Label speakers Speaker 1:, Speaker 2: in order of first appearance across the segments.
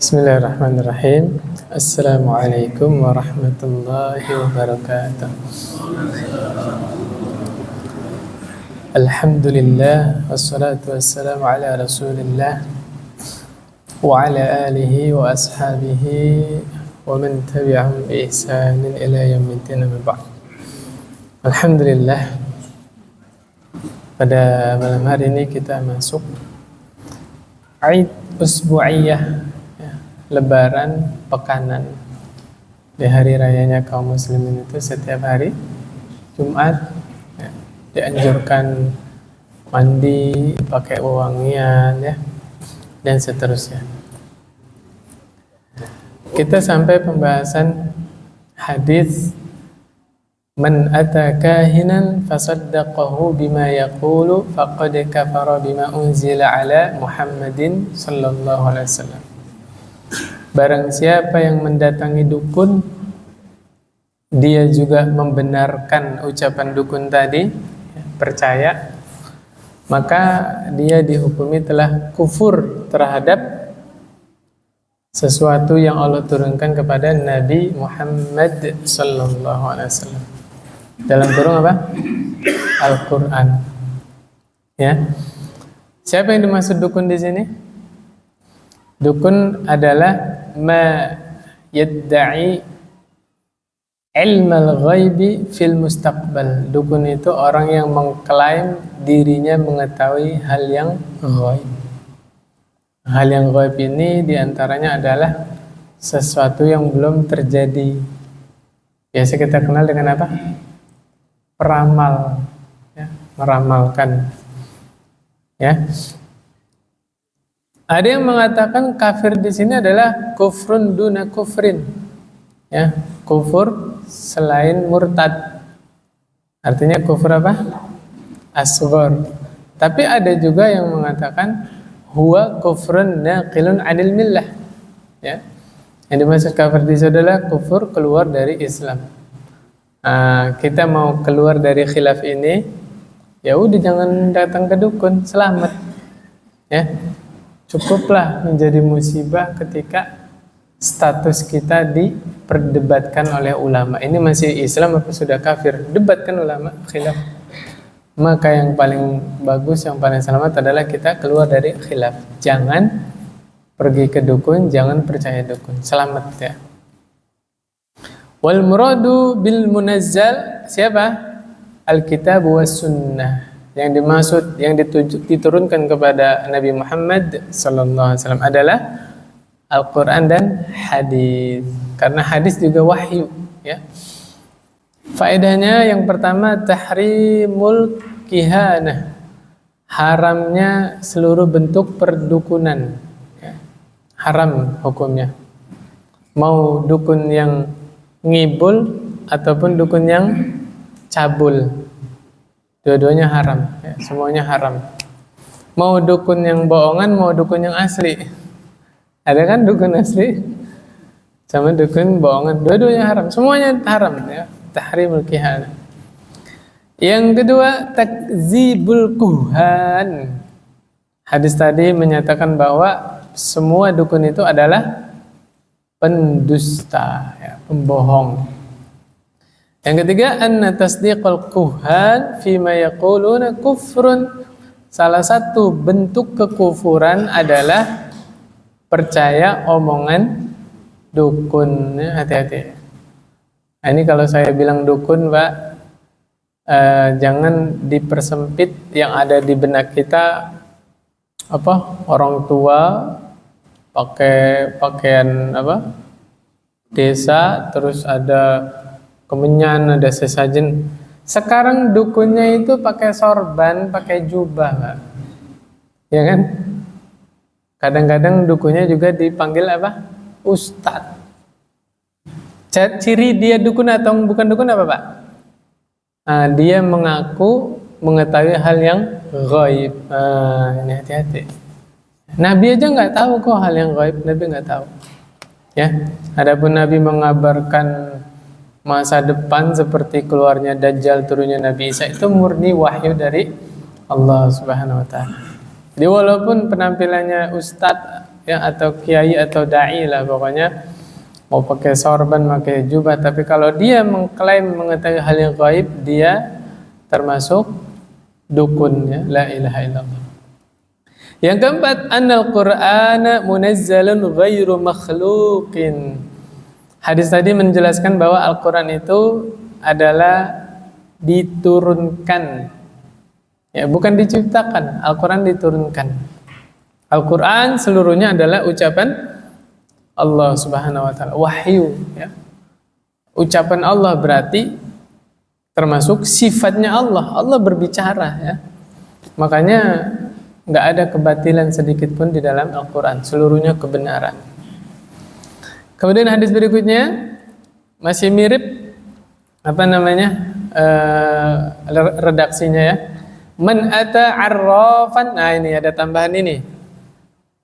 Speaker 1: Bismillahirrahmanirrahim. Assalamualaikum warahmatullahi wabarakatuh. Alhamdulillah wassalatu wassalamu ala Rasulillah wa ala alihi wa ashabihi wa man tabi'ahum bi ihsanin ila yaumiddin, amma ba'd. Alhamdulillah, pada malam hari ini kita masuk Aid Usbu'iyah, Lebaran pekanan. Di hari rayanya kaum muslimin itu setiap hari Jumat dianjurkan mandi, pakai wewangian dan seterusnya. Kita sampai pembahasan hadis man ata kahinan fasaddaqahu bima yaqulu faqad kafara bima unzila ala Muhammadin sallallahu alaihi wasallam. Barang siapa yang mendatangi dukun, dia juga membenarkan ucapan dukun tadi, percaya, maka dia dihukumi telah kufur terhadap sesuatu yang Allah turunkan kepada Nabi Muhammad sallallahu alaihi wasallam. Dalam kurung apa? Al-Quran. Ya. Siapa yang dimaksud dukun di sini? Dukun adalah ma yadda'i ilmal ghaibi fil mustaqbal. Dukun itu orang yang mengklaim dirinya mengetahui hal yang ghaib. Hal yang ghaib ini diantaranya adalah sesuatu yang belum terjadi. Biasa kita kenal dengan apa? Peramal, meramalkan. Ya. Ada yang mengatakan kafir di sini adalah kufrun duna kufrin, kufur selain murtad. Artinya kufur apa? Asghar. Tapi ada juga yang mengatakan huwa kufrun naqilun 'anil millah. Yang dimaksud kafir di sini adalah kufur keluar dari Islam. Kita mau keluar dari khilaf ini, ya udah jangan datang ke dukun, selamat. Cukuplah menjadi musibah ketika status kita diperdebatkan oleh ulama. Ini masih Islam apa sudah kafir? Debatkan ulama, khilaf. Maka yang paling bagus, yang paling selamat adalah kita keluar dari khilaf. Jangan pergi ke dukun, jangan percaya dukun. Selamat ya. Wal muradu bil munazzal siapa? Alkitab was sunnah. Yang dimaksud, yang diturunkan kepada Nabi Muhammad sallallahu alaihi wasallam adalah Al-Quran dan hadis. Karena hadis juga wahyu, Faedahnya yang pertama tahrimul kihanah, haramnya seluruh bentuk perdukunan, haram hukumnya. Mau dukun yang ngibul ataupun dukun yang cabul, dua-duanya haram, semuanya haram. Mau dukun yang bohongan, mau dukun yang asli. Ada kan dukun asli sama dukun bohongan, dua-duanya haram, semuanya haram, tahrimul kihanah. Yang kedua, takzibul kuhan. Hadis tadi menyatakan bahwa semua dukun itu adalah pendusta, pembohong. Yang ketiga, anna tasdiqal kuhan fima yaquluna kufrun. Salah satu bentuk kekufuran adalah percaya omongan dukun. Hati-hati. Ini kalau saya bilang dukun, Pak, jangan dipersempit yang ada di benak kita. Orang tua pakai pakaian desa, terus ada kemenyan, ada sesajen. Sekarang dukunnya itu pakai sorban, pakai jubah, Pak. Ya kan? Kadang-kadang dukunnya juga dipanggil apa? Ustadz. Ciri dia dukun atau bukan dukun apa, Pak? Dia mengaku mengetahui hal yang ghaib. Ini hati-hati. Nabi aja nggak tahu kok hal yang ghaib. Nabi nggak tahu. Adapun Nabi mengabarkan masa depan seperti keluarnya Dajjal, turunnya Nabi Isa, itu murni wahyu dari Allah Subhanahu wa taala. Jadi walaupun penampilannya ustadz ya, atau kiai atau dai lah pokoknya, mau pakai sorban, pakai jubah, tapi kalau dia mengklaim mengetahui hal yang gaib, dia termasuk dukun, ya. La ilaha illallah. Yang keempat, annal Qur'ana munazzalun ghairu makhluqin. Hadis tadi menjelaskan bahwa Al-Quran itu adalah diturunkan, ya, bukan diciptakan. Al-Quran diturunkan. Al-Quran seluruhnya adalah ucapan Allah Subhanahu wa Ta'ala, wahyu, ya. Ucapan Allah berarti termasuk sifatnya Allah. Allah berbicara, ya. Makanya nggak ada kebatilan sedikit pun di dalam Al-Quran. Seluruhnya kebenaran. Kemudian hadis berikutnya masih mirip redaksinya, ya. Man ata arrafan, nah ini ada tambahan ini.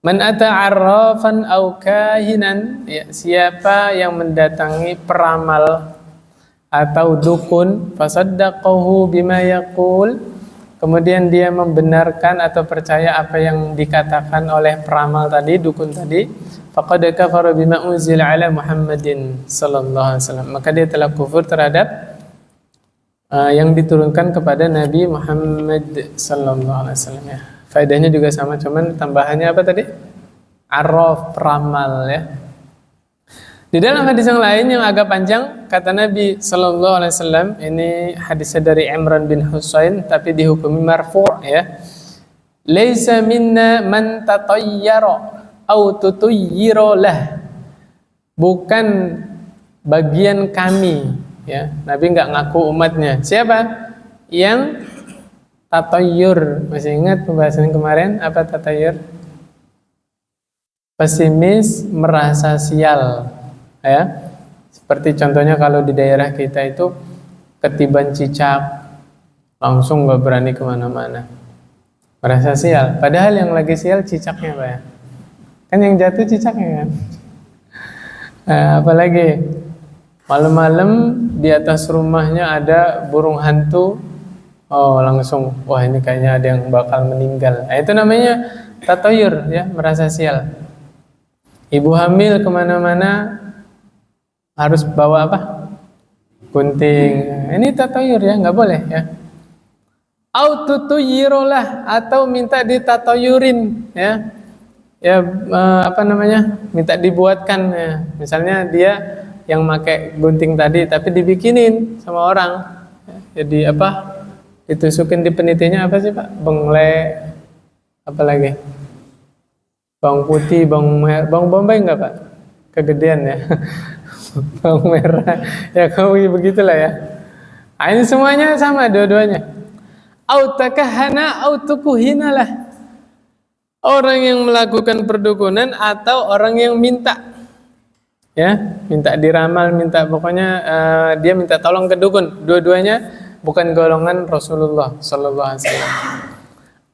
Speaker 1: Man ata arrafan au kahinan, ya, siapa yang mendatangi peramal atau dukun, fasaddaqahu bima yaqul, kemudian dia membenarkan atau percaya apa yang dikatakan oleh peramal tadi, dukun tadi, faqad kafara bima unzila ala Muhammadin sallallahu alaihi wasallam, maka dia telah kufur terhadap yang diturunkan kepada Nabi Muhammad sallallahu alaihi wasallam, ya. Faedahnya juga sama, cuman tambahannya apa tadi? Arraf, peramal, ya. Di dalam hadis yang lain yang agak panjang, kata Nabi sallallahu alaihi wasallam, ini hadisnya dari Imran bin Husain tapi dihukumi marfu', ya. Laisa minna man tatayyara au tutuyyira lah. Bukan bagian kami, ya. Nabi enggak ngaku umatnya. Siapa? Yang tatayyur. Masih ingat pembahasan kemarin apa tatayyur? Pesimis, merasa sial, ya. Seperti contohnya kalau di daerah kita itu ketiban cicak, langsung nggak berani kemana-mana, merasa sial. Padahal yang lagi sial cicaknya, Pak, ya. Kan yang jatuh cicaknya, kan. Apalagi malam-malam di atas rumahnya ada burung hantu, oh langsung, wah ini kayaknya ada yang bakal meninggal. Nah, itu namanya tatoyur, ya, merasa sial. Ibu hamil kemana-mana harus bawa apa? Gunting. Ini tatoyur, ya, nggak boleh, ya. Autotuyirolah, atau minta ditatoyurin, ya. Ya, minta dibuatkan, ya. Misalnya dia yang pakai gunting tadi tapi dibikinin sama orang, ya. Jadi ditusukin di penitinya apa sih, Pak? Bengle, apa lagi? Bawang putih, bawang merah, bawang bombay enggak, Pak? Kegedean, ya. Bawang merah, ya, kamu begitulah, ya. Nah, ini semuanya sama dua-duanya. Autakahana autukuhinalah. Orang yang melakukan perdukunan atau orang yang minta, ya, minta diramal, minta pokoknya dia minta tolong ke dukun. Dua-duanya bukan golongan Rasulullah sallallahu alaihi wasallam.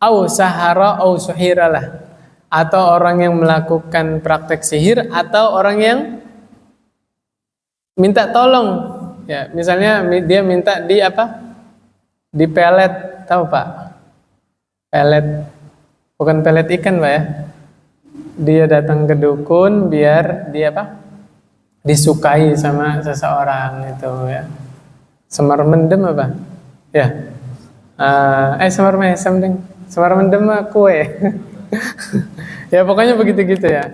Speaker 1: Au sahara au suhiralah, atau orang yang melakukan praktek sihir atau orang yang minta tolong, ya. Misalnya dia minta di pelet, tahu, Pak? Pelet, bukan pelet ikan, Pak, ya. Dia datang ke dukun biar dia disukai sama seseorang itu, ya. Semar mendem apa? Ya. Semar mesem deng. Semar mendem mah kue. Ya, pokoknya begitu-gitu, ya.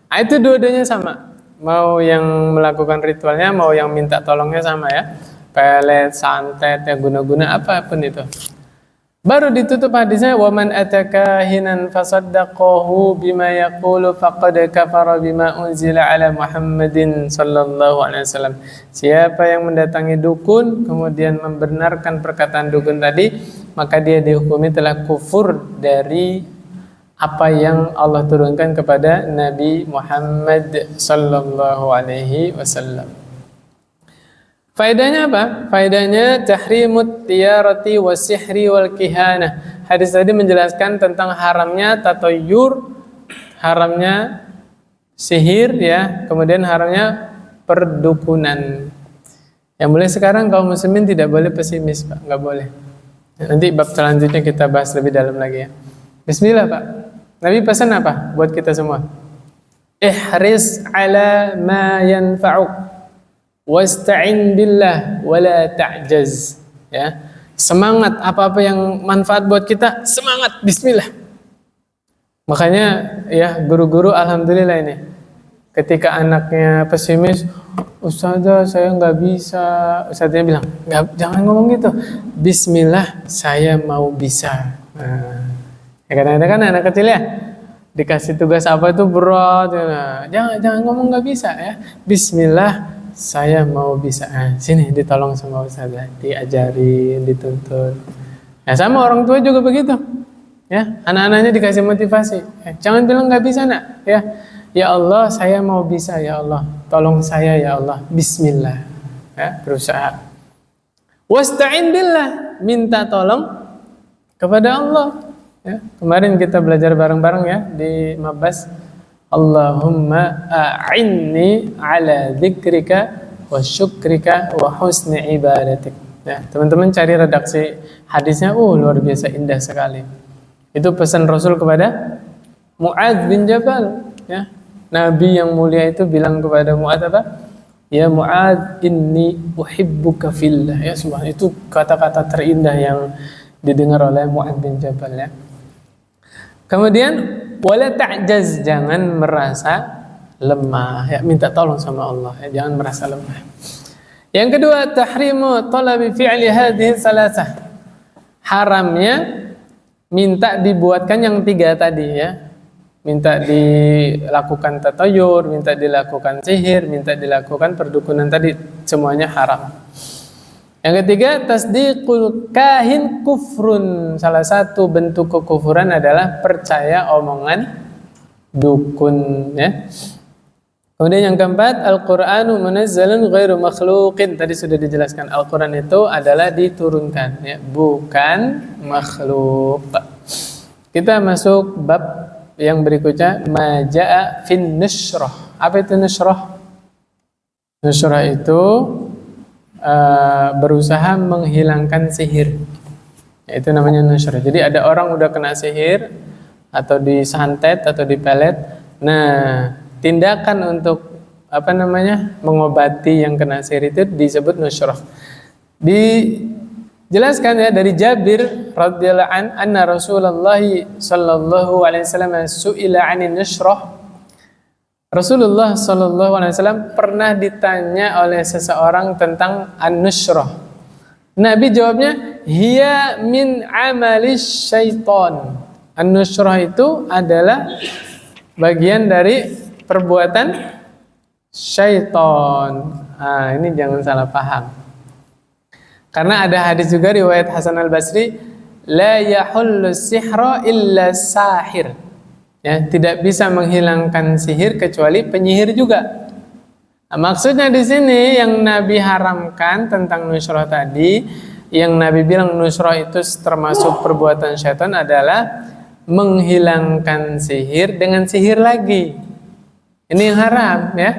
Speaker 1: Nah, itu dua-duanya sama. Mau yang melakukan ritualnya, mau yang minta tolongnya sama, ya. Pelet, santet, ya, guna-guna apapun itu. Baru ditutup hadisnya, wa man ataka hinan fasaddaqahu bima yaqulu faqad kafara bima unzila ala Muhammadin sallallahu alaihi wasallam. Siapa yang mendatangi dukun kemudian membenarkan perkataan dukun tadi, maka dia dihukumi telah kufur dari apa yang Allah turunkan kepada Nabi Muhammad sallallahu alaihi wasallam. Faedahnya apa? Faedahnya tahrimut tiyarati wasihri wal kihana. Hadis tadi menjelaskan tentang haramnya tatoyur, haramnya sihir, ya, kemudian haramnya perdukunan. Yang mulai sekarang kaum muslimin tidak boleh pesimis, Pak, nggak boleh. Nanti bab selanjutnya kita bahas lebih dalam lagi, ya. Bismillah, Pak. Nabi pesan apa buat kita semua? ihris ala ma yanfa'uk wasta'in billah wala ta'jaz. Ya, semangat apa-apa yang manfaat buat kita, semangat, bismillah. Makanya ya guru-guru alhamdulillah ini ketika anaknya pesimis, Ustazah saya nggak bisa, Ustazahnya bilang jangan ngomong gitu, bismillah saya mau bisa. Nah, ya kadang-kadang kan anak kecil ya dikasih tugas apa itu berat, nah, jangan ngomong nggak bisa ya, bismillah saya mau bisa. Nah, sini ditolong sama Ustazah, diajarin, dituntun. Ya sama orang tua juga begitu. Ya, anak-anaknya dikasih motivasi. Jangan bilang nggak bisa nak. Ya Allah, saya mau bisa ya Allah. Tolong saya ya Allah. Bismillah. Ya, berusaha. Wasta'in billah, minta tolong kepada Allah. Ya, kemarin kita belajar bareng-bareng ya di Mabas. Allahumma a'inni ala dzikrika wa syukrika wa husni ibadatik. Ya, teman-teman cari redaksi hadisnya, luar biasa indah sekali. Itu pesan Rasul kepada Mu'adz bin Jabal, ya. Nabi yang mulia itu bilang kepada Mu'adz apa? Ya Mu'adz, inni uhibbuka fillah. Ya subhanallah, itu kata-kata terindah yang didengar oleh Mu'adz bin Jabal ya. Kemudian wala ta'jaz, jangan merasa lemah ya, minta tolong sama Allah ya, jangan merasa lemah. Yang kedua, tahrimu talabi fi'li hadhihi salasah. Haramnya minta dibuatkan yang tiga tadi ya. Minta dilakukan tatayur, minta dilakukan sihir, minta dilakukan perdukunan tadi, semuanya haram. Yang ketiga, tasdiqul kahin kufrun. Salah satu bentuk kekufuran adalah percaya omongan dukun ya. Kemudian yang keempat, Al-Qur'anu munazzalun ghairu makhluqin. Tadi sudah dijelaskan, Al-Qur'an itu adalah diturunkan ya, bukan makhluk. Kita masuk bab yang berikutnya, maja'a fin nushrah. Apa itu nushrah? Nushrah itu berusaha menghilangkan sihir. Ya, itu namanya nushrah. Jadi ada orang udah kena sihir atau disantet atau dipelet. Nah, tindakan untuk mengobati yang kena sihir itu disebut nushrah. Dijelaskan ya dari Jabir radhiyallahu anna Rasulullah sallallahu alaihi wasallam su'ila 'anin nushrah. Rasulullah sallallahu alaihi wasallam pernah ditanya oleh seseorang tentang an-nushrah. Nabi jawabnya, hiya min amalis syaitan. An-nushrah itu adalah bagian dari perbuatan syaitan. Nah, ini jangan salah paham. Karena ada hadis juga riwayat Hasan al-Basri, la yahullu sihra illa sahir. Ya, tidak bisa menghilangkan sihir kecuali penyihir juga. Nah, maksudnya di sini yang Nabi haramkan tentang nushrah tadi, yang Nabi bilang nushrah itu termasuk perbuatan syaitan adalah menghilangkan sihir dengan sihir lagi. Ini yang haram ya.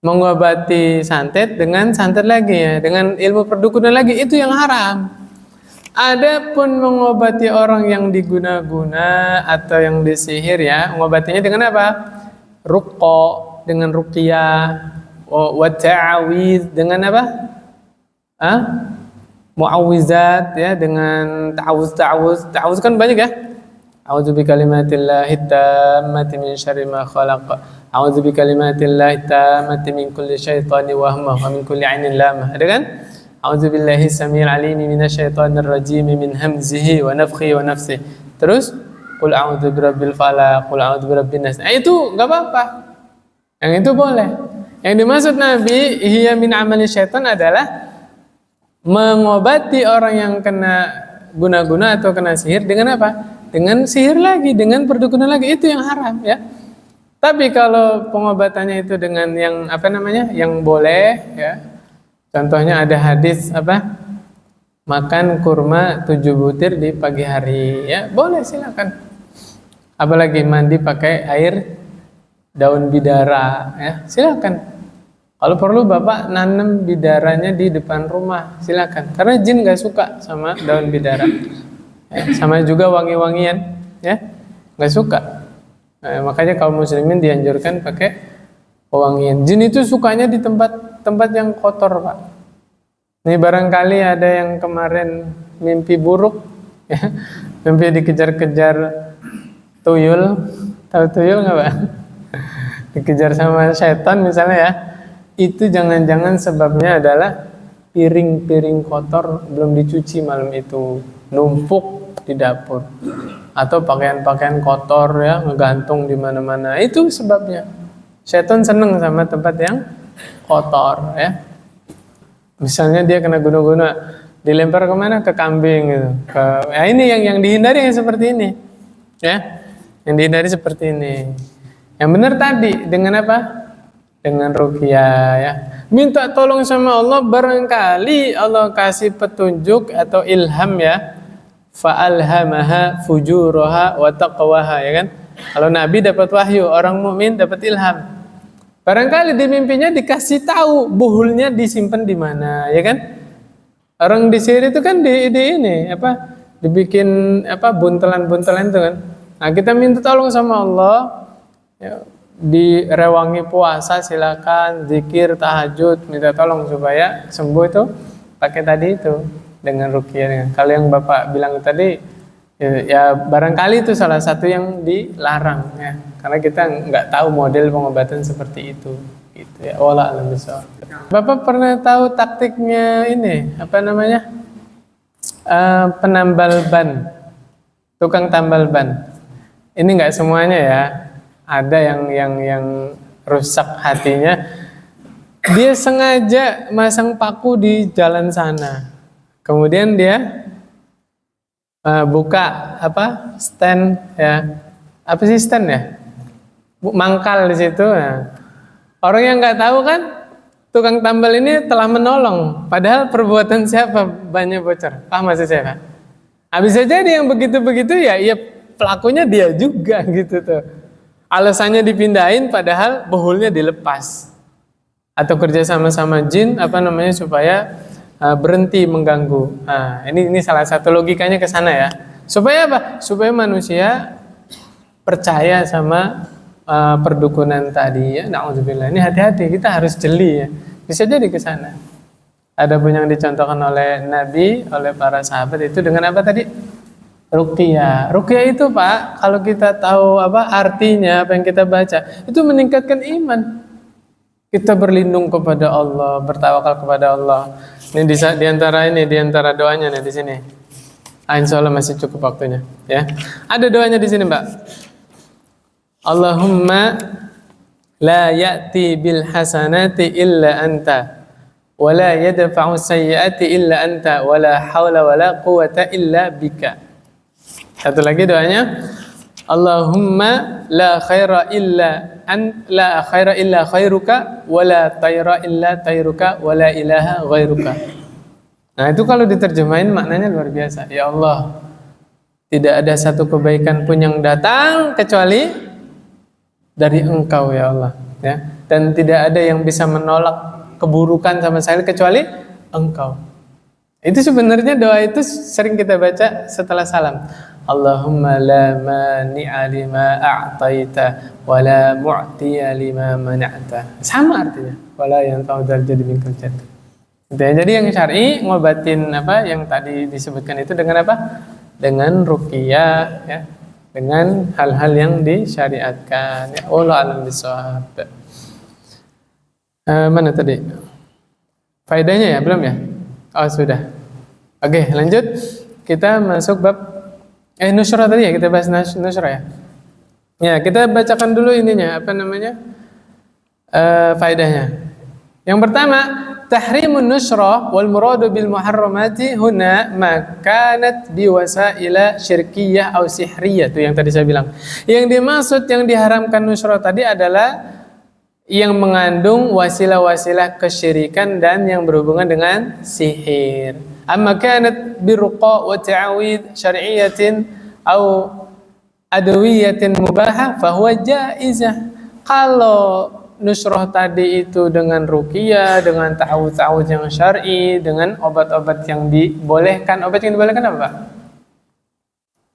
Speaker 1: Mengobati santet dengan santet lagi ya, dengan ilmu perdukunan lagi, itu yang haram. Adapun mengobati orang yang diguna-guna atau yang disihir ya, mengobatinya dengan apa? Ruqqa, dengan ruqyah, wa ta'awidz, dengan apa? Mu'awwizat ya, dengan ta'awuz kan banyak ya. A'udzu bikalimatillahi tammati min syarri ma khalaq. A'udzu bikalimatillahi tammati min kulli syaitani wa hamah wa min kulli 'ainin lamah. Ada kan? A'udzu billahi samil alimi minasyaitonir rajim min hamzihi wa nafthihi wa nafsihi. Terus qul a'udzu birabbil falaq, qul a'udzu birabbin nas. Itu enggak apa-apa. Yang itu boleh. Yang dimaksud Nabi hiya min amali syaitan adalah mengobati orang yang kena guna-guna atau kena sihir dengan apa? Dengan sihir lagi, dengan perdukunan lagi, itu yang haram ya. Tapi kalau pengobatannya itu dengan yang yang boleh ya. Contohnya ada hadis makan kurma 7 butir di pagi hari ya, boleh silakan. Apalagi mandi pakai air daun bidara ya, silakan. Kalau perlu Bapak nanam bidaranya di depan rumah, silakan. Karena jin gak suka sama daun bidara. Ya, sama juga wangi-wangian ya, gak suka. Makanya kaum muslimin dianjurkan pakai pewangian. Jin itu sukanya di tempat yang kotor, Pak. Ini barangkali ada yang kemarin mimpi buruk, ya, mimpi dikejar-kejar tuyul. Tahu tuyul nggak, Pak? Dikejar sama setan misalnya ya. Itu jangan-jangan sebabnya adalah piring-piring kotor belum dicuci malam itu, numpuk di dapur, atau pakaian-pakaian kotor ya ngegantung di mana-mana. Itu sebabnya. Setan seneng sama tempat yang kotor ya. Misalnya dia kena guna-guna, dilempar kemana? Ke kambing gitu. Ya ini yang dihindari yang seperti ini, ya. Yang dihindari seperti ini. Yang benar tadi dengan apa? Dengan ruqyah ya. Minta tolong sama Allah, barangkali Allah kasih petunjuk atau ilham ya. Fa'alhamaha fujuraha wa taqwaha, ya kan? Kalau Nabi dapat wahyu, orang mukmin dapat ilham. Barangkali di mimpinya dikasih tahu buhulnya disimpan di mana, ya kan? Orang di sihir itu kan di ini apa? Dibikin apa buntelan-buntelan itu kan. Nah, kita minta tolong sama Allah ya, direwangi puasa silakan, zikir, tahajud, minta tolong supaya sembuh itu pakai tadi itu dengan ruqyah. Kalau yang Bapak bilang tadi ya barangkali itu salah satu yang dilarang ya, karena kita nggak tahu model pengobatan seperti itu gitu ya. Wallah alam bisawab. Bapak pernah tahu taktiknya ini apa namanya penambal ban, tukang tambal ban? Ini nggak semuanya ya, ada yang rusak hatinya, dia sengaja masang paku di jalan sana, kemudian dia buka apa stand ya, apa sih stand ya, mangkal di situ. Nah, orang yang nggak tahu kan tukang tambal ini telah menolong, padahal perbuatan siapa banyak bocor. Paham maksud saya, Pak? Nah, bisa jadi yang begitu-begitu ya pelakunya dia juga gitu tuh. Alasannya dipindahin padahal bohulnya dilepas. Atau kerja sama-sama jin apa namanya supaya berhenti mengganggu. Nah, ini salah satu logikanya ke sana ya. Supaya apa? Supaya manusia percaya sama perdukunan tadi ya. Na'udzubillah. Ini hati-hati, kita harus jeli ya. Bisa jadi ke sana. Ada pun yang dicontohkan oleh Nabi, oleh para sahabat itu dengan apa tadi? Ruqyah. Ruqyah itu, Pak, kalau kita tahu apa artinya, apa yang kita baca, itu meningkatkan iman. Kita berlindung kepada Allah, bertawakal kepada Allah. Ini di antara doanya nih di sini. Insya Allah masih cukup waktunya, ya. Ada doanya di sini, Mbak. Allahumma la ya'ti bil hasanati illa anta, wa la yadfa'u sayyi'ati illa anta, wa la hawla wa la quwwata illa bika. Satu lagi doanya, Allahumma la khaira illa la khaira illa khairuka wa la tayra illa tayruka wa la ilaha ghairuka. Nah, itu kalau diterjemahin maknanya luar biasa. Ya Allah, tidak ada satu kebaikan pun yang datang kecuali dari Engkau ya Allah, ya. Dan tidak ada yang bisa menolak keburukan sama sekali kecuali Engkau. Itu sebenarnya doa itu sering kita baca setelah salam. Allahumma la mani'a lima a'taita wa la mu'tiya lima mana'ta. Sama artinya. Wala yanfa'u dzal jaddi minkal jadd. Jadi yang syar'i ngobatin apa yang tadi disebutkan itu dengan apa? Dengan ruqyah ya. Dengan hal-hal yang disyariatkan. Ya Allah alam bisawab. Mana tadi? Faedahnya ya, belum ya? Oh, sudah. Oke, lanjut. Kita masuk bab nusyrah tadi ya, kita bahas nusyrah ya. Ya, kita bacakan dulu ininya, apa namanya? Faedahnya. Yang pertama, tahrimun nusyrah wal muradu bil muharramati huna ma kanat bi wasaila syirkiyah aw sihriyah, itu yang tadi saya bilang. Yang dimaksud yang diharamkan nusyrah tadi adalah yang mengandung wasilah-wasilah kesyirikan dan yang berhubungan dengan sihir. Amma kanat birruqa wa ta'awid syar'iyyatin aw adwiyatin mubahah fahuwa jaizah. Kalau nusyrah tadi itu dengan ruqyah, dengan ta'awud-ta'awud yang syar'i, dengan obat-obat yang dibolehkan. Obat yang dibolehkan apa, Pak?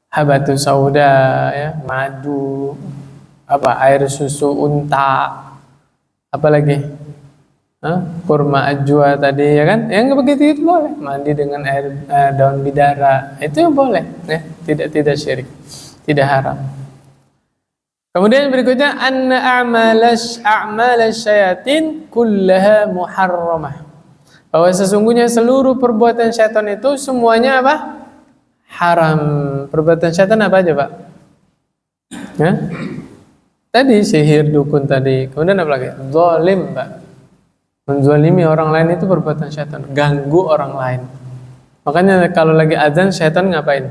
Speaker 1: Habatus sauda ya, madu, apa air susu unta, apalagi kurma ajwa tadi ya kan, yang begitu itu boleh. Mandi dengan air daun bidara itu boleh, ya, tidak syirik, tidak haram. Kemudian berikutnya anna a'malas syayatin kullaha muharramah. Bahwa sesungguhnya seluruh perbuatan syaitan itu semuanya apa? Haram. Perbuatan syaitan apa aja, Pak? Ya? Tadi sihir, dukun tadi. Kemudian apa lagi? Zalim, Pak. Menzalimi orang lain itu perbuatan syaitan. Ganggu orang lain. Makanya kalau lagi azan syaitan ngapain?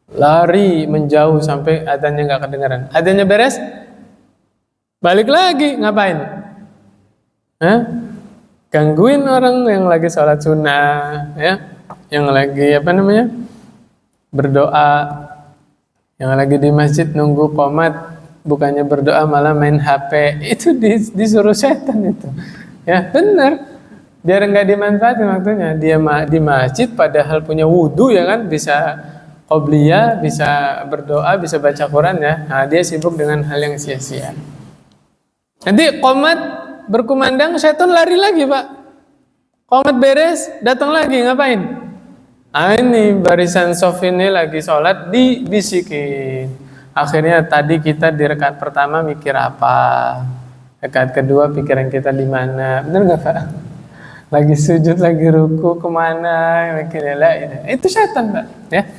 Speaker 1: Lari menjauh sampai azannya nggak kedengaran. Azannya beres, balik lagi ngapain? Gangguin orang yang lagi sholat sunnah, ya, yang lagi berdoa, yang lagi di masjid nunggu qomat, bukannya berdoa malah main HP. Itu disuruh setan itu, ya benar. Biar nggak dimanfaatin waktunya. Dia di masjid padahal punya wudhu ya kan, bisa qobliyah, bisa berdoa, bisa baca Quran ya. Nah, dia sibuk dengan hal yang sia-sia. Nanti qomat berkumandang, setan lari lagi, Pak. Qomat beres, datang lagi, ngapain? Ini barisan sof ini lagi sholat, dibisikin. Akhirnya tadi kita di rakaat pertama mikir apa? Rakaat kedua pikiran kita di mana? Benar nggak, Pak? Lagi sujud, lagi ruku, kemana? Mikirnya itu setan, Pak. Ya.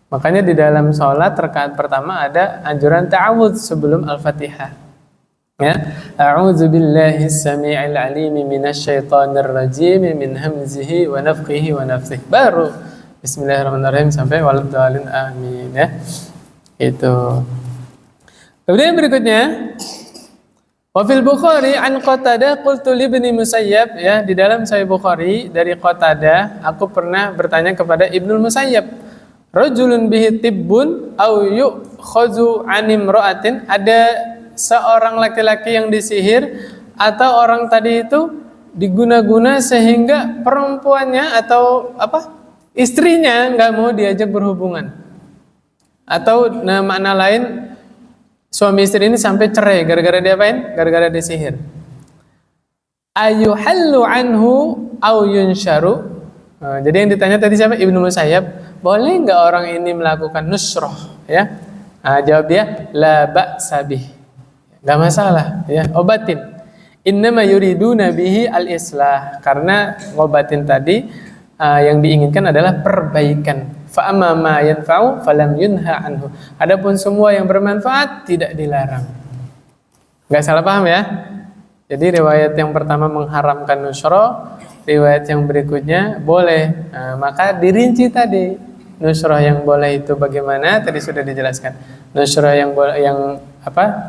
Speaker 1: Makanya di dalam sholat rakaat pertama ada anjuran ta'awudz sebelum Al-Fatihah. Ya, a'udzu billahi as-sami'il 'alim minasyaitonir rajim min hamzihi wa nafthihi wa nafthihi. Baru bismillahirrahmanirrahim sampai waladhdallin amin ya. Itu. Kemudian berikutnya wa fil Bukhari an Qatadah qultu li Ibnu Musayyab, ya, di dalam Sahih Bukhari dari Qatadah, aku pernah bertanya kepada Ibnu Musayyab, rajulun bihi tibbun aw yu'khazu 'an imra'atin, ada seorang laki-laki yang disihir atau orang tadi itu diguna-guna sehingga perempuannya atau istrinya nggak mau diajak berhubungan, atau makna lain suami istri ini sampai cerai gara-gara diapain? Gara-gara disihir. Ayuhallu anhu au yunsharu. Jadi yang ditanya tadi siapa? Ibnu Musayyab. Boleh nggak orang ini melakukan nusroh? Ya. Jawab dia, la ba'sa bih. Gak masalah, ya, obatin. Innama yuriduna bihi al-islah, karena ngobatin tadi yang diinginkan adalah perbaikan. Fa amma ma yanfa'u falam yunha anhu. Adapun semua yang bermanfaat tidak dilarang. Gak salah paham ya? Jadi riwayat yang pertama mengharamkan nusroh, riwayat yang berikutnya boleh. Maka dirinci tadi nusroh yang boleh itu bagaimana, tadi sudah dijelaskan. Nusroh yang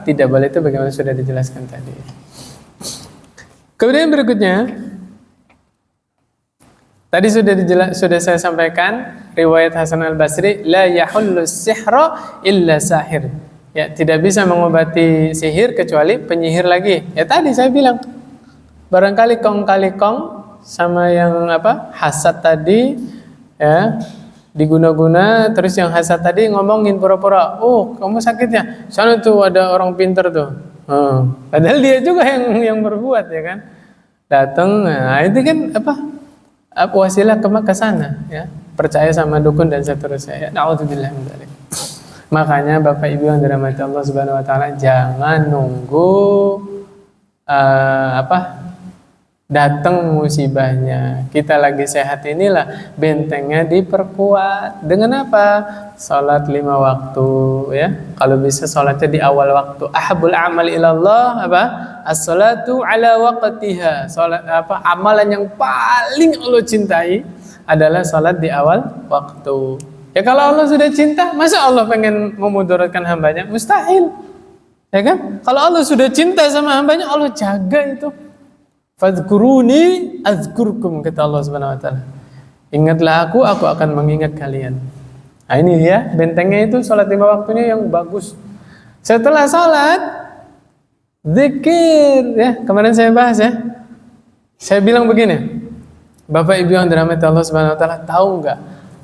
Speaker 1: tidak boleh itu bagaimana sudah dijelaskan tadi. Kemudian berikutnya, tadi sudah saya sampaikan riwayat Hasan al-Basri, la yahullu sihra illa sahir. Ya, tidak bisa mengobati sihir kecuali penyihir lagi. Ya tadi saya bilang, barangkali kong kali kong sama yang hasad tadi, ya, diguna-guna, terus yang hasad tadi ngomongin pura-pura, oh kamu sakitnya, sana tuh ada orang pinter tuh, padahal dia juga yang berbuat, ya kan, datang, nah itu kan wasilah ke sana, ya, percaya sama dukun dan seterusnya, ya, na'udzubillah min dzalik. Makanya Bapak Ibu yang dirahmati Allah Subhanahu Wa Taala, jangan nunggu datang musibahnya. Kita lagi sehat inilah bentengnya diperkuat dengan apa? Salat 5 waktu, ya. Kalau bisa salatnya di awal waktu. Ahabul a'mal ilallah as-salatu ala waqtiha. Salat amalan yang paling Allah cintai adalah salat di awal waktu. Ya kalau Allah sudah cinta, masa Allah pengen memudaratkan hambanya? Mustahil. Ya kan? Kalau Allah sudah cinta sama hambanya, Allah jaga itu. Fadhkuruni azkurkum, kata Allah Subhanahu wa taala. Ingatlah aku akan mengingat kalian. Nah ini ya, bentengnya itu salat 5 waktunya yang bagus. Setelah salat, zikir, ya. Kemarin saya bahas ya. Saya bilang begini, Bapak Ibu yang dirahmati Allah Subhanahu wa taala, tahu enggak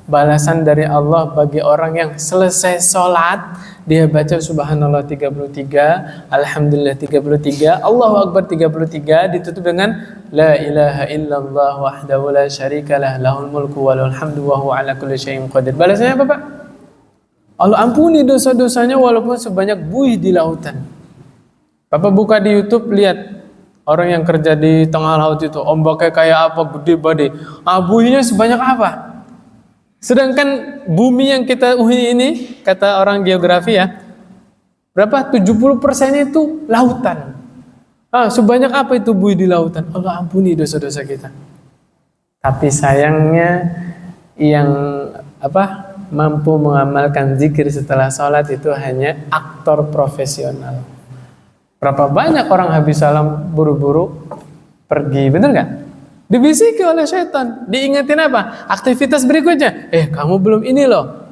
Speaker 1: balasan dari Allah bagi orang yang selesai sholat dia baca subhanallah 33, alhamdulillah 33, Allahu akbar 33, ditutup dengan la ilaha illallah wahdahu la syarikalah lahul mulku wa lahul hamdu wa huwa ala kulli syai'in qadir. Balasannya apa, Pak? Allah ampuni dosa-dosanya walaupun sebanyak buih di lautan. Bapak buka di YouTube, lihat orang yang kerja di tengah laut itu, ombaknya kayak apa, gede badai. Buihnya sebanyak apa? Sedangkan bumi yang kita huni ini, kata orang geografi ya, berapa? 70% itu lautan. Sebanyak apa itu buih di lautan? Allah ampuni dosa-dosa kita. Tapi sayangnya yang mampu mengamalkan zikir setelah sholat itu hanya aktor profesional. Berapa banyak orang habis salam buru-buru pergi, bener nggak? Dibisiki oleh setan, diingetin apa? Aktivitas berikutnya. Kamu belum ini loh,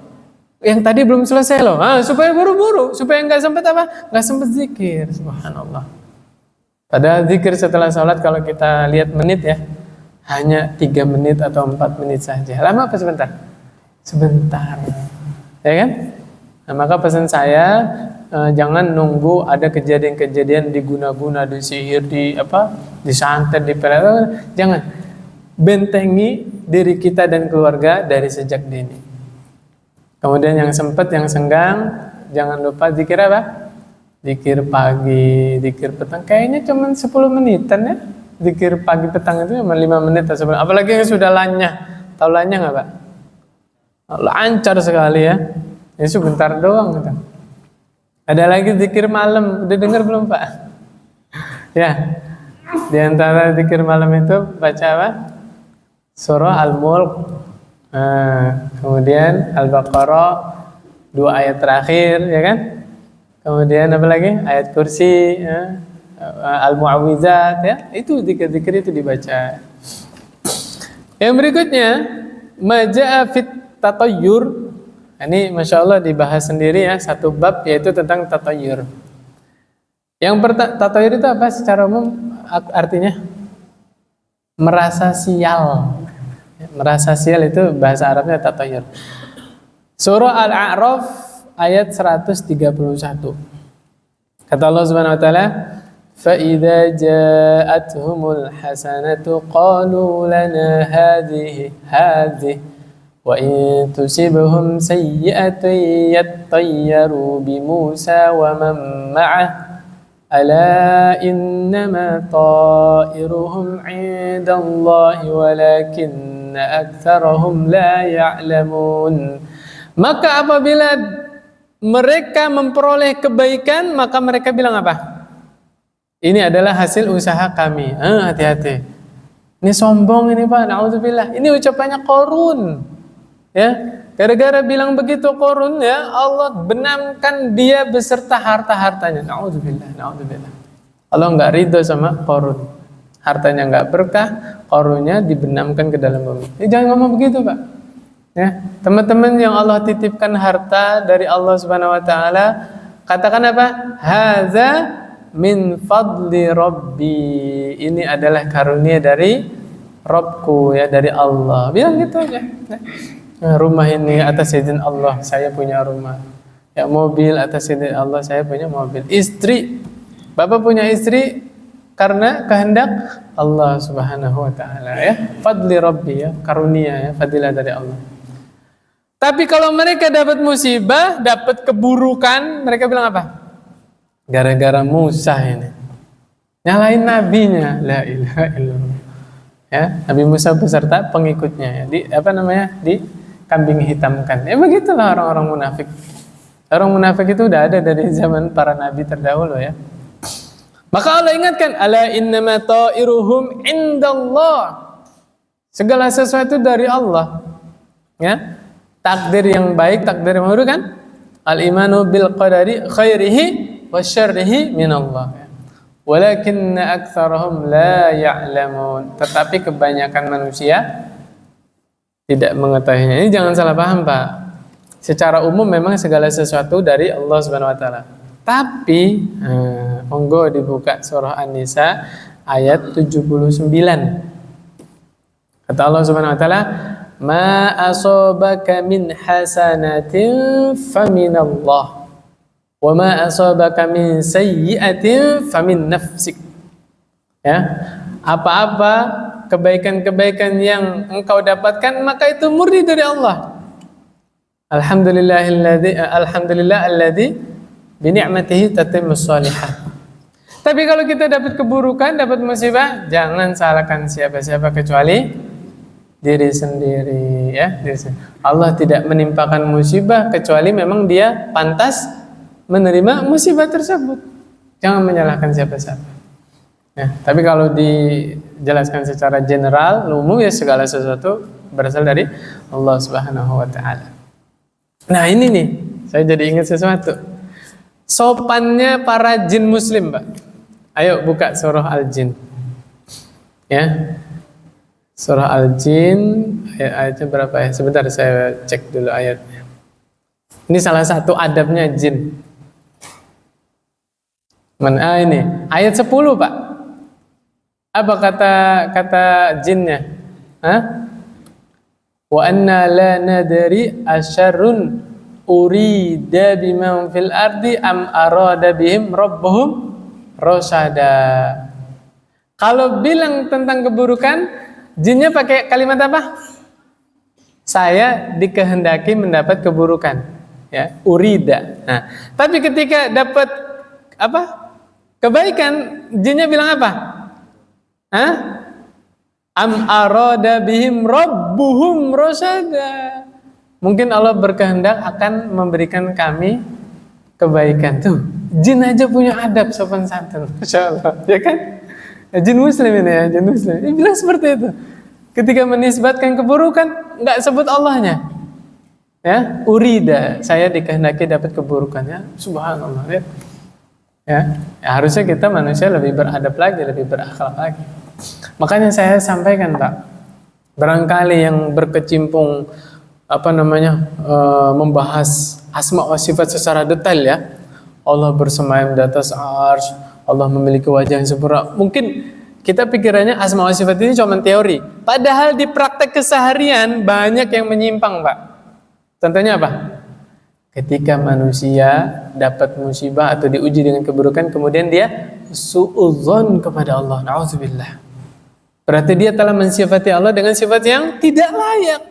Speaker 1: yang tadi belum selesai loh. Supaya buru-buru, supaya nggak sempat apa? Nggak sempat zikir. Subhanallah. Padahal zikir setelah sholat kalau kita lihat menit ya, hanya 3 menit atau 4 menit saja. Lama apa sebentar? Sebentar, ya kan? Nah, maka pesan saya, jangan nunggu ada kejadian-kejadian diguna-guna, disihir, disantet, dipelet. Jangan. Bentengi diri kita dan keluarga dari sejak dini. Kemudian yang sempat, yang senggang, jangan lupa zikir apa? Zikir pagi, zikir petang. Kayaknya cuma 10 menitan ya. Zikir pagi petang itu cuma 5 menit atau 10. Apalagi yang sudah lanyah. Tahu lanyah nggak, Pak? Lancar sekali ya. Ini sebentar doang gitu. Ada lagi zikir malam, udah dengar belum, Pak? Ya, di antara zikir malam itu baca apa? Surah Al-Mulk, kemudian Al-Baqarah, 2 ayat terakhir, ya kan? Kemudian apa lagi? Ayat kursi, Al-Mu'awwizat, ya. Itu zikir-zikir itu dibaca. Yang berikutnya, maja'a fit tatayyur. Ini Masya Allah dibahas sendiri ya, satu bab yaitu tentang tatayyur. Yang tatayyur itu apa secara umum artinya? Merasa sial. Merasa sial itu bahasa Arabnya tatayyur. Surah Al-A'raf ayat 131. Kata Allah Subhanahu wa taala, "Fa idza ja'atuhumul hasanatu qalu lana hadhihi وَإِن تُصِبْهُمْ سَيِّئَةٌ يَطَّيَّرُوا بِمُوسَى وَمَن مَّعَهُ أَلَا إِنَّمَا طَائِرُهُمْ عِندَ اللَّهِ وَلَكِنَّ أَكْثَرَهُمْ لَا يَعْلَمُونَ." Maka apabila mereka memperoleh kebaikan, maka mereka bilang apa? Ini adalah hasil usaha kami. Hati-hati. Ini sombong ini, Pak. Na'udzubillah. Ini ucapannya Qarun. Ya, gara-gara bilang begitu Qarun ya, Allah benamkan dia beserta harta-hartanya. Na'udzubillah, na'udzubillah. Allah enggak ridho sama Qarun. Hartanya enggak berkah, Qarunnya dibenamkan ke dalam bumi. Jangan ngomong begitu, Pak. Ya, teman-teman yang Allah titipkan harta dari Allah Subhanahu wa taala, katakan apa? Hadza min fadli Rabbi. Ini adalah karunia dari Rabbku ya, dari Allah. Bilang gitu aja. Rumah ini atas izin Allah, saya punya rumah. Ya, mobil atas izin Allah, saya punya mobil. Istri, Bapak punya istri karena kehendak Allah Subhanahu wa taala ya. Fadli Rabbi ya, karunia ya, fadilah dari Allah. Tapi kalau mereka dapat musibah, dapat keburukan, mereka bilang apa? Gara-gara Musa ini. Nyalain nabinya, la ilaha illallah. Ya, Nabi Musa beserta pengikutnya ya, di kambing hitamkan. Ya begitulah orang-orang munafik. Orang munafik itu udah ada dari zaman para nabi terdahulu ya. Maka Allah ingatkan, ala innama ta'iruhum indallah. Segala sesuatu dari Allah. Ya. Takdir yang baik, takdir yang buruk kan? Al-imanu bil qadari khairihi wa syarrihi minallah. Walakinna aktsarahum la ya'lamun. Tetapi kebanyakan manusia tidak mengetahuinya. Ini jangan salah paham, Pak. Secara umum memang segala sesuatu dari Allah Subhanahu wa taala. Tapi monggo dibuka surah An-Nisa ayat 79. Kata Allah Subhanahu wa taala, ma asabaka min hasanatin faminallah wa ma asabaka min sayyi'atin famin nafsik. Ya, apa-apa kebaikan-kebaikan yang engkau dapatkan maka itu murni dari Allah. Alhamdulillah alladzi bi ni'matihi tatimmus shalihat. Tapi kalau kita dapat keburukan, dapat musibah, jangan salahkan siapa-siapa kecuali diri sendiri, ya. Allah tidak menimpakan musibah kecuali memang dia pantas menerima musibah tersebut. Jangan menyalahkan siapa-siapa. Ya, tapi kalau dijelaskan secara general, umum, ya segala sesuatu berasal dari Allah Subhanahu wa taala. Nah, ini nih, saya jadi ingat sesuatu. Sopannya para jin muslim, Pak. Ayo buka surah Al-Jin. Ya. Surah Al-Jin ayatnya berapa ya? Sebentar saya cek dulu ayatnya. Ini salah satu adabnya jin. Ini ayat 10, Pak. Apa kata jinnya? Hah? Wa anna la nadri asyarrun urida biman fil ardi am arada bihim rabbuhum rasyada. Kalau bilang tentang keburukan, jinnya pakai kalimat apa? Saya dikehendaki mendapat keburukan, ya, urida. Nah, tapi ketika dapat apa? Kebaikan, jinnya bilang apa? Hah? Am arada bihim rabbuhum rasyada. Mungkin Allah berkehendak akan memberikan kami kebaikan. Tuh, jin aja punya adab sopan santun, Masya Allah, ya kan? Jin muslim ini ya, jin muslim. Dia bilang seperti itu. Ketika menisbatkan keburukan, nggak sebut Allahnya. Ya, urida, saya dikehendaki dapat keburukannya. Subhanallah, ya. Ya, harusnya kita manusia lebih beradab lagi, lebih berakhlak lagi. Makanya saya sampaikan, Pak, barangkali yang berkecimpung membahas asma wa sifat secara detail, ya, Allah bersemayam di atas arsy, Allah memiliki wajah yang sempurna. Mungkin kita pikirannya asma wa sifat ini cuma teori, padahal di praktek keseharian banyak yang menyimpang, Pak. Contohnya apa? Ketika manusia dapat musibah atau diuji dengan keburukan, kemudian dia suudzon kepada Allah, na'udzubillah. Berarti dia telah mensifati Allah dengan sifat yang tidak layak.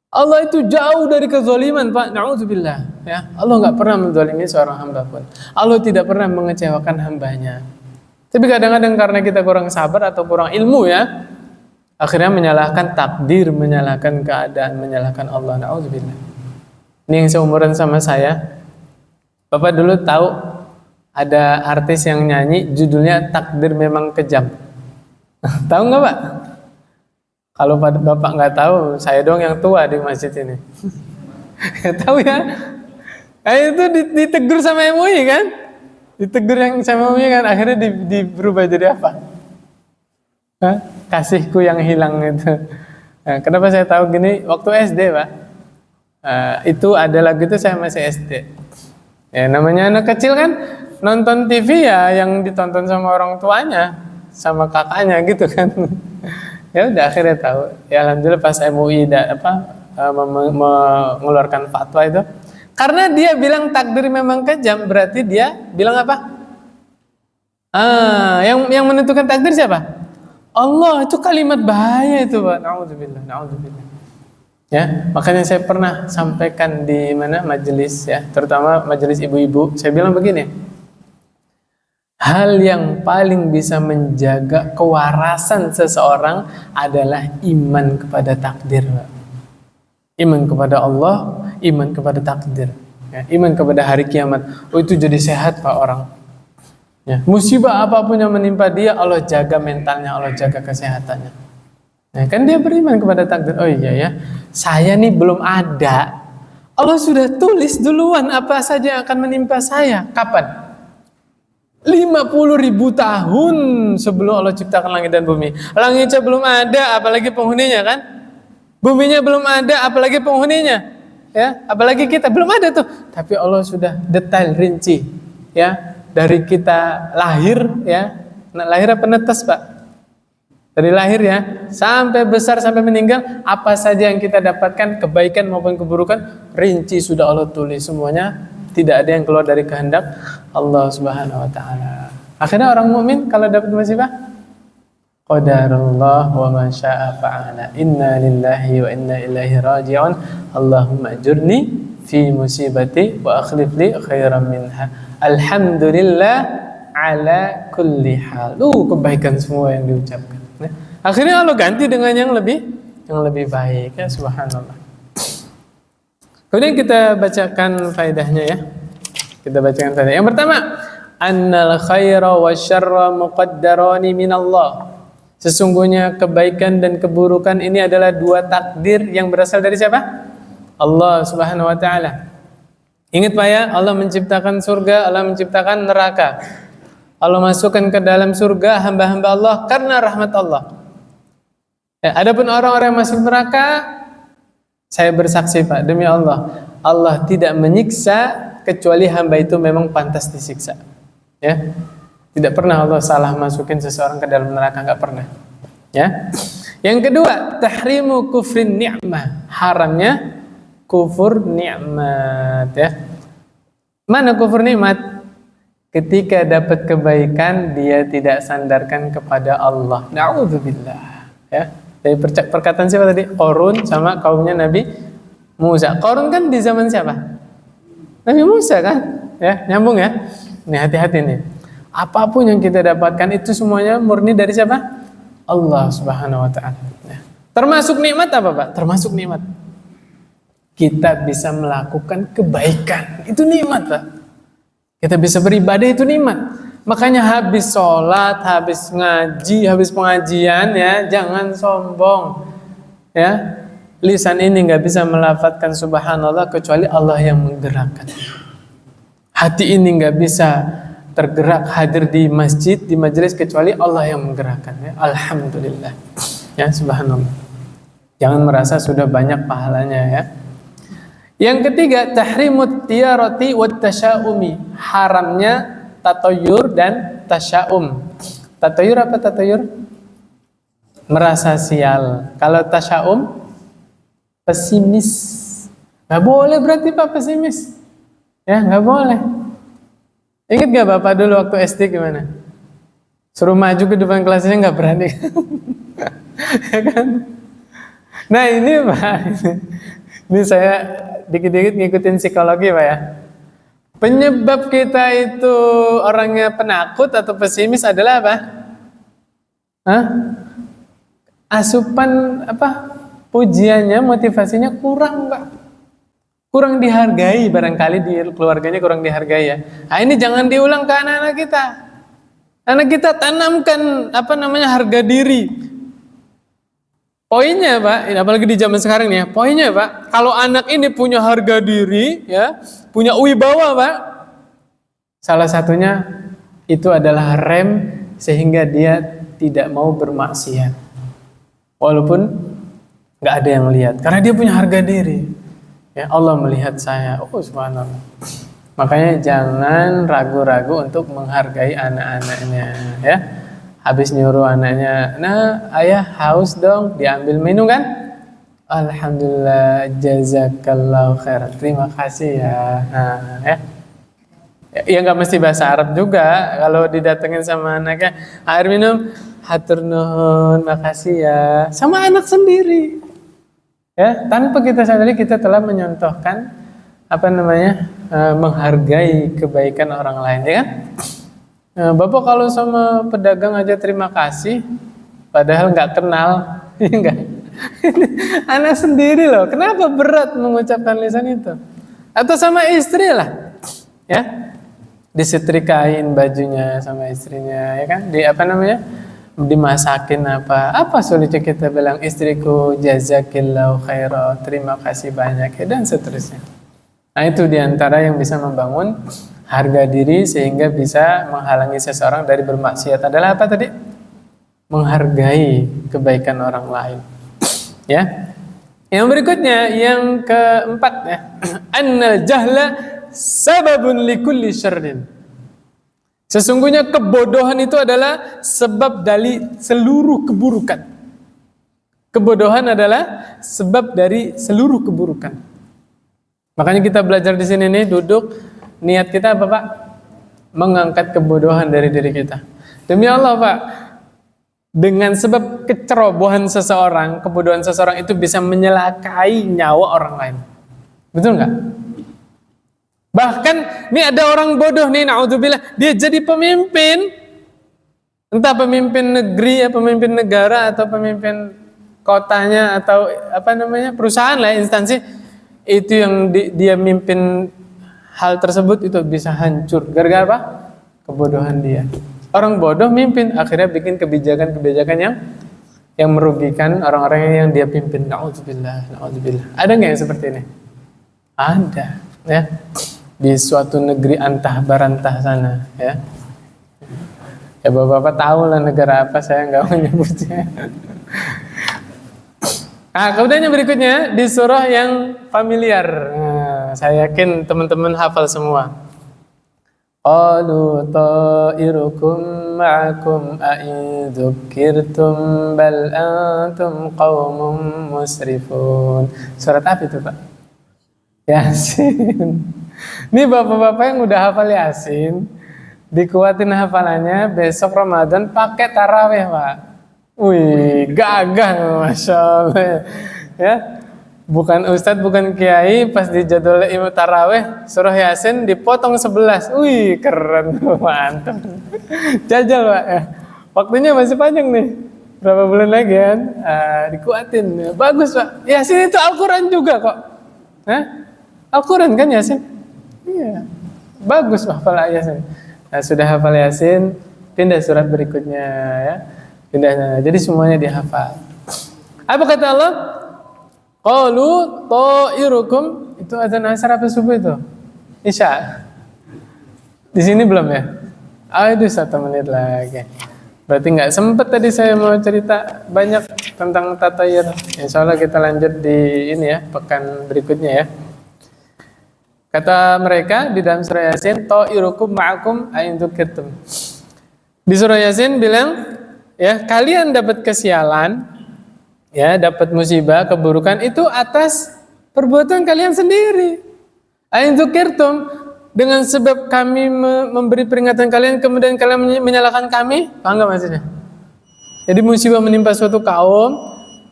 Speaker 1: Allah itu jauh dari kezaliman, Pak, na'udzubillah. Ya, Allah nggak pernah menzalimi seorang hamba pun. Allah tidak pernah mengecewakan hambanya. Tapi kadang-kadang karena kita kurang sabar atau kurang ilmu, ya, akhirnya menyalahkan takdir, menyalahkan keadaan, menyalahkan Allah, na'udzubillah. Ini yang seumuran sama saya. Bapak dulu tahu ada artis yang nyanyi judulnya Takdir Memang Kejam. Tahu nggak, Pak? Kalau Bapak nggak tahu, saya dong yang tua di masjid ini. Tahu ya? Itu ditegur sama MUI kan? Ditegur yang sama MUI kan, akhirnya berubah jadi apa? Hah? Kasihku yang hilang itu. Nah, kenapa saya tahu gini? Waktu SD, Pak. Itu ada lagu itu saya masih SD. Ya, namanya anak kecil kan nonton TV ya yang ditonton sama orang tuanya, sama kakaknya gitu kan. Ya udah akhirnya tahu. Ya alhamdulillah pas MUI mengeluarkan fatwa itu. Karena dia bilang takdir memang kejam, berarti dia bilang apa? Yang menentukan takdir siapa? Allah. Itu kalimat bahaya itu, Pak. Na'udzubillah, na'udzubillah. Ya, makanya saya pernah sampaikan di mana majelis, ya, terutama majelis ibu-ibu, saya bilang begini. Hal yang paling bisa menjaga kewarasan seseorang adalah iman kepada takdir. Iman kepada Allah, iman kepada takdir, ya, iman kepada hari kiamat. Oh, itu jadi sehat, Pak, orang. Ya, musibah apapun yang menimpa dia, Allah jaga mentalnya, Allah jaga kesehatannya. Nah, kan dia beriman kepada takdir. Oh iya ya, saya nih belum ada. Allah sudah tulis duluan apa saja yang akan menimpa saya. Kapan? 50.000 tahun sebelum Allah ciptakan langit dan bumi. Langitnya belum ada, apalagi penghuninya kan? Buminya belum ada, apalagi penghuninya. Ya, apalagi kita belum ada tuh. Tapi Allah sudah detail rinci, ya, dari kita lahir, ya. Lahir apa netes, Pak? Dari lahir ya, sampai besar, sampai meninggal, apa saja yang kita dapatkan, kebaikan maupun keburukan, rinci sudah Allah tulis semuanya. Tidak ada yang keluar dari kehendak Allah Subhanahu wa taala. Akhirnya orang mukmin kalau dapat musibah, qadarullah wa ma syaa fa'ala. Inna lillahi wa inna ilaihi raji'un. Allahumma ajurni fi musibati wa akhlif li khairan minha. Alhamdulillah ala kulli hal. Kebaikan semua yang diucapkan. Akhirnya Allah ganti dengan yang lebih baik ya, subhanallah. Kemudian kita bacakan faedahnya ya. Kita bacakan faedah. Yang pertama, annal khaira wasyarra muqaddarani minallah. Sesungguhnya kebaikan dan keburukan ini adalah dua takdir yang berasal dari siapa? Allah Subhanahu wa taala. Ingat Pak ya, Allah menciptakan surga, Allah menciptakan neraka. Allah masukkan ke dalam surga hamba-hamba Allah karena rahmat Allah. Adapun orang-orang yang masuk neraka, saya bersaksi Pak, demi Allah, Allah tidak menyiksa kecuali hamba itu memang pantas disiksa. Ya, tidak pernah Allah salah masukin seseorang ke dalam neraka, nggak pernah. Ya, yang kedua, tahrimu kufrin ni'mah, haramnya kufur nikmat. Ya, mana kufur nikmat? Ketika dapat kebaikan dia tidak sandarkan kepada Allah. Na'udzubillah. Ya. Dari perkataan siapa tadi? Qarun sama kaumnya Nabi Musa. Qarun kan di zaman siapa? Nabi Musa kan? Ya, nyambung ya. Nih hati-hati nih. Apapun yang kita dapatkan itu semuanya murni dari siapa? Allah Subhanahu wa taala. Ya. Termasuk nikmat apa, Pak? Termasuk nikmat. Kita bisa melakukan kebaikan. Itu nikmat, Pak. Kita bisa beribadah itu nikmat. Makanya habis sholat, habis ngaji, habis pengajian ya, jangan sombong. Ya, lisan ini nggak bisa melafadzkan subhanallah kecuali Allah yang menggerakkan. Hati ini nggak bisa tergerak hadir di masjid, di majelis kecuali Allah yang menggerakkan. Ya, alhamdulillah. Ya, subhanallah. Jangan merasa sudah banyak pahalanya ya. Yang ketiga, tahrimut tiyarati wat tasya'umi. Haramnya tatayur dan tasya'um. Tatayur apa tatayur? Merasa sial. Kalau tasya'um, pesimis. Gak boleh berarti Pak pesimis. Ya, gak boleh. Ingat gak Bapak dulu waktu SD gimana? Suruh maju ke depan kelasnya gak berani. Ya kan? Nah ini Pak, ini saya dikit-dikit ngikutin psikologi Pak ya. Penyebab kita itu orangnya penakut atau pesimis adalah apa? Hah? Asupan apa? Pujiannya, motivasinya kurang, Pak. Kurang dihargai barangkali di keluarganya kurang dihargai ya. Nah, ini jangan diulang ke anak-anak kita. Anak kita tanamkan harga diri. Poinnya Pak, apalagi di zaman sekarang nih ya, poinnya Pak, kalau anak ini punya harga diri, ya, punya wibawa Pak, salah satunya itu adalah rem sehingga dia tidak mau bermaksiat, walaupun nggak ada yang lihat, karena dia punya harga diri. Ya Allah melihat saya, subhanallah. Makanya jangan ragu-ragu untuk menghargai anak-anaknya, ya. Habis nyuruh anaknya, nah ayah haus dong, diambil minum kan? Alhamdulillah, jazakallahu khair, terima kasih ya. Nah, ya. Ya nggak mesti bahasa Arab juga. Kalau didatengin sama anaknya, air minum, hatur nuhun, makasih ya. Sama anak sendiri. Ya, tanpa kita sadari kita telah menyontohkan menghargai kebaikan orang lain, ya kan? Bapak kalau sama pedagang aja terima kasih, padahal nggak kenal, enggak. Anak sendiri loh, kenapa berat mengucapkan lisan itu? Atau sama istri lah, ya, disetrikain bajunya sama istrinya, ya kan? Dimasakin apa sulitnya kita bilang istriku jazakillahu khairan, terima kasih banyak, ya, dan seterusnya. Nah itu diantara yang bisa membangun harga diri sehingga bisa menghalangi seseorang dari bermaksiat adalah apa tadi? Menghargai kebaikan orang lain. Ya. Yang berikutnya, yang keempat ya, annal jahla sababun likulli syarrin. Sesungguhnya kebodohan itu adalah sebab dari seluruh keburukan. Kebodohan adalah sebab dari seluruh keburukan. Makanya kita belajar di sini nih, duduk, niat kita apa Pak? Mengangkat kebodohan dari diri kita. Demi Allah Pak, dengan sebab kecerobohan seseorang, kebodohan seseorang itu bisa menyelakai nyawa orang lain. Betul nggak? Bahkan ini ada orang bodoh nih, naudzubillah, dia jadi pemimpin, entah pemimpin negeri, ya, pemimpin negara atau pemimpin kotanya atau apa namanya perusahaan lah, instansi itu yang dia mimpin hal tersebut itu bisa hancur gara-gara apa? Kebodohan dia. Orang bodoh mimpin, akhirnya bikin kebijakan-kebijakan yang merugikan orang-orang yang dia pimpin. Naudzubillah, naudzubillah. Ada nggak yang seperti ini? Ada, ya. Di suatu negeri antah barantah sana, ya. Ya bapak-bapak tahu lah negara apa, saya nggak menyebutnya. Nah, kemudian yang berikutnya di surah yang familiar. Nah, saya yakin teman-teman hafal semua. Qalu ta'irukum ma'akum a'in dzukirtum bal antum qaumun musrifun. Surat apa itu, Pak? Yasin. Ini bapak-bapak yang udah hafal Yasin, dikuatin hafalannya, besok Ramadan pakai tarawih, Pak. Wih, gagah, Masya Allah. Ya, bukan ustadz, bukan kiai, pas di jadwal imam tarawih, surah Yasin dipotong 11. Wih, keren, mantap. Jajal, Pak. Ya. Waktunya masih panjang nih. Berapa bulan lagi kan? Dikuatin. Bagus, Pak. Yasin itu Al-Quran juga kok. Hah? Al-Quran kan Yasin? Iya. Bagus hafal Yasin. Nah, sudah hafal Yasin, pindah surat berikutnya ya. Pindahnya. Jadi semuanya dihafal. Apa kata Allah? Qalu ta'irukum, itu azan asar apa subuh itu? Isya. Di sini belum ya? Itu 1 menit lagi. Berarti nggak sempat tadi saya mau cerita banyak tentang tatayur. Insya Allah kita lanjut di ini ya, pekan berikutnya ya. Kata mereka di dalam surah Yasin, ta'irukum ma'akum ain dzukirtum. Di surah Yasin bilang, ya kalian dapat kesialan, ya dapat musibah, keburukan itu atas perbuatan kalian sendiri. Ain dzukirtum, dengan sebab kami memberi peringatan kalian, kemudian kalian menyalahkan kami, paham nggak maksudnya? Jadi musibah menimpa suatu kaum,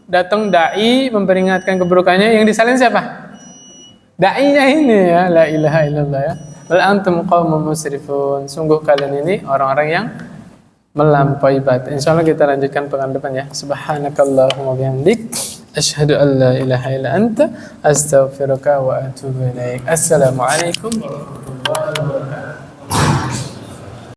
Speaker 1: datang dai memperingatkan keburukannya, yang disalahin siapa? Da'inya ini ya, la ilaha illallah ya. Bal antum qaumun musrifun. Sungguh kalian ini orang-orang yang melampaui batas. Insyaallah kita lanjutkan pekan depan ya. Subhanakallahumma bihamdik asyhadu an la ilaha illa anta astaghfiruka wa atubu ilaik. Assalamualaikum warahmatullahi wabarakatuh.